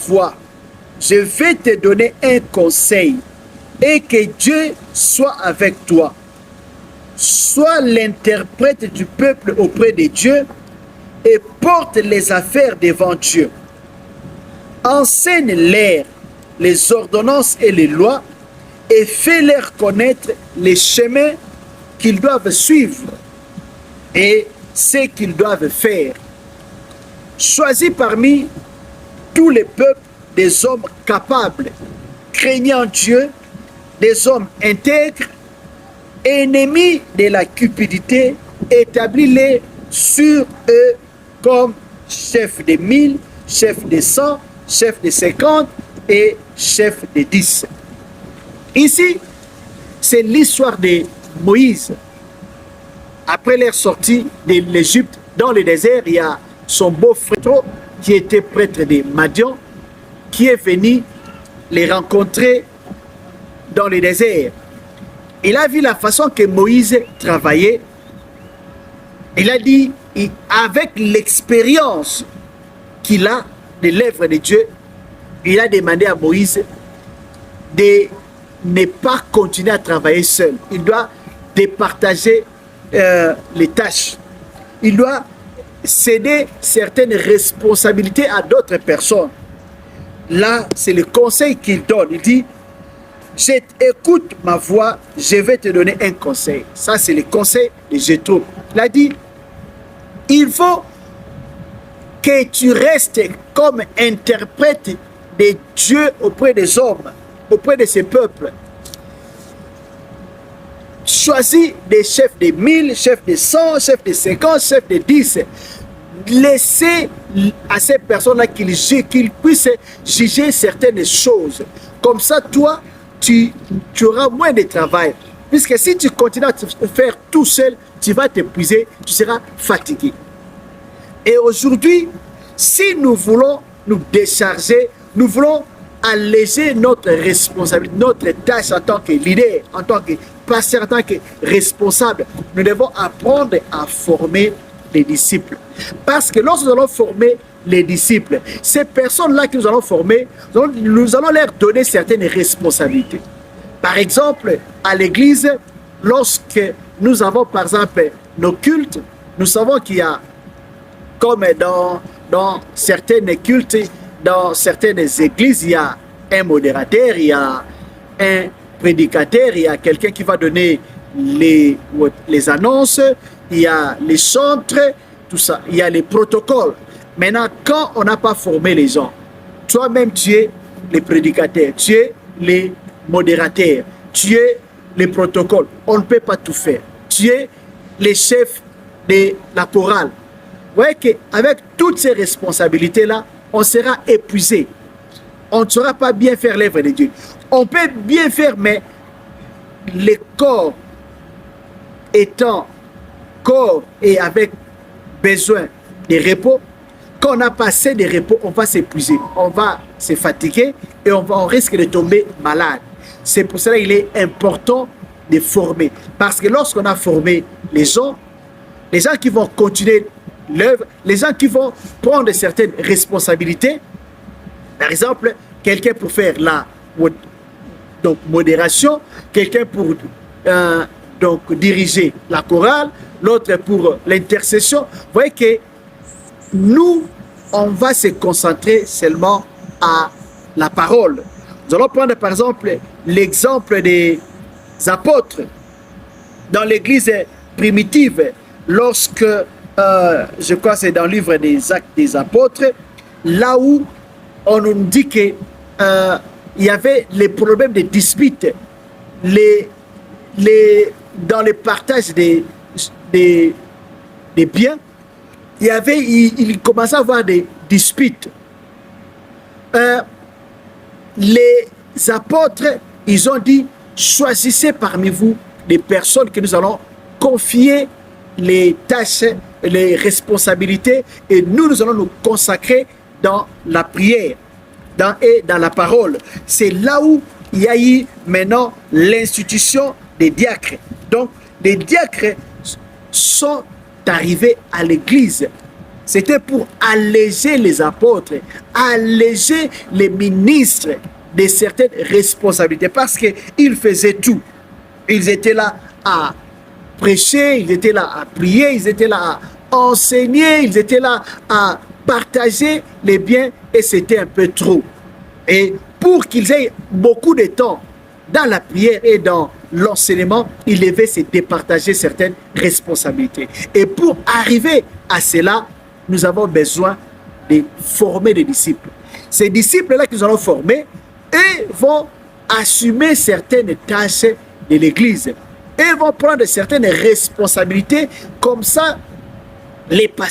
vois, je vais te donner un conseil et que Dieu soit avec toi. Sois l'interprète du peuple auprès de Dieu et porte les affaires devant Dieu. Enseigne-leur les ordonnances et les lois et fais-leur connaître les chemins qu'ils doivent suivre et ce qu'ils doivent faire. Choisis parmi tous les peuples des hommes capables, craignant Dieu, des hommes intègres, ennemis de la cupidité, établis-les sur eux comme chefs de 1000, chefs de 100, chefs de 50 et chefs de 10. Ici, c'est l'histoire de Moïse. Après leur sortie de l'Égypte, dans le désert, il y a son beau-frère qui était prêtre de Madian, qui est venu les rencontrer dans le désert. Il a vu la façon que Moïse travaillait. Il a dit, avec l'expérience qu'il a de l'œuvre de Dieu, il a demandé à Moïse de ne pas continuer à travailler seul. Il doit départager les tâches. Il doit céder certaines responsabilités à d'autres personnes. Là, c'est le conseil qu'il donne. Il dit, écoute ma voix, je vais te donner un conseil. Ça, c'est le conseil de Jéthro. Il a dit, il faut que tu restes comme interprète de Dieu auprès des hommes, auprès de ces peuples. Choisis des chefs de 1000, chefs de 100, chefs de 50, chefs de 10. Laissez à ces personnes-là qu'ils puissent juger certaines choses. Comme ça, toi, tu auras moins de travail. Puisque si tu continues à faire tout seul, tu vas t'épuiser, tu seras fatigué. Et aujourd'hui, si nous voulons nous décharger, nous voulons alléger notre responsabilité, notre tâche en tant que leader, en tant que pasteur, en tant que responsable, nous devons apprendre à former les disciples. Parce que lorsque nous allons former les disciples, ces personnes-là que nous allons former, nous allons leur donner certaines responsabilités. Par exemple, à l'église, lorsque nous avons par exemple nos cultes, nous savons qu'il y a, comme dans certaines cultes, dans certaines églises, il y a un modérateur, il y a un prédicateur, il y a quelqu'un qui va donner les annonces, il y a les chantres, tout ça, il y a les protocoles. Maintenant, quand on n'a pas formé les gens, toi-même tu es le prédicateur, tu es le modérateur, tu es le protocole, on ne peut pas tout faire. Tu es le chef de la chorale. Vous voyez qu'avec toutes ces responsabilités-là, on sera épuisé. On ne saura pas bien faire l'œuvre de Dieu. On peut bien faire, mais le corps étant corps et avec besoin de repos, quand on n'a pas assez de repos, on va s'épuiser, on va se fatiguer et on risque de tomber malade. C'est pour cela qu'il est important de former. Parce que lorsqu'on a formé les gens qui vont continuer l'œuvre, les gens qui vont prendre certaines responsabilités, par exemple, quelqu'un pour faire la modération, quelqu'un pour diriger la chorale, l'autre pour l'intercession. Vous voyez que nous, on va se concentrer seulement à la parole. Nous allons prendre par exemple l'exemple des apôtres. Dans l'église primitive, lorsque, je crois que c'est dans le livre des Actes des Apôtres, là où on nous dit qu'il y avait les problèmes de disputes, dans le partage des biens, il commençait à avoir des disputes. Les apôtres, ils ont dit, choisissez parmi vous des personnes que nous allons confier les tâches, les responsabilités, et nous allons nous consacrer dans la prière et dans la parole. C'est là où il y a eu maintenant l'institution des diacres. Donc, les diacres sont arrivés à l'église. C'était pour alléger les apôtres, alléger les ministres de certaines responsabilités parce qu'ils faisaient tout. Ils étaient là à prêcher, ils étaient là à prier, ils étaient là à enseigner, ils étaient là à partager les biens et c'était un peu trop. Et pour qu'ils aient beaucoup de temps dans la prière et dans l'enseignement, il devait se départager certaines responsabilités. Et pour arriver à cela, nous avons besoin de former des disciples. Ces disciples-là que nous allons former, eux vont assumer certaines tâches de l'Église. Ils vont prendre certaines responsabilités. Comme ça, les pasteurs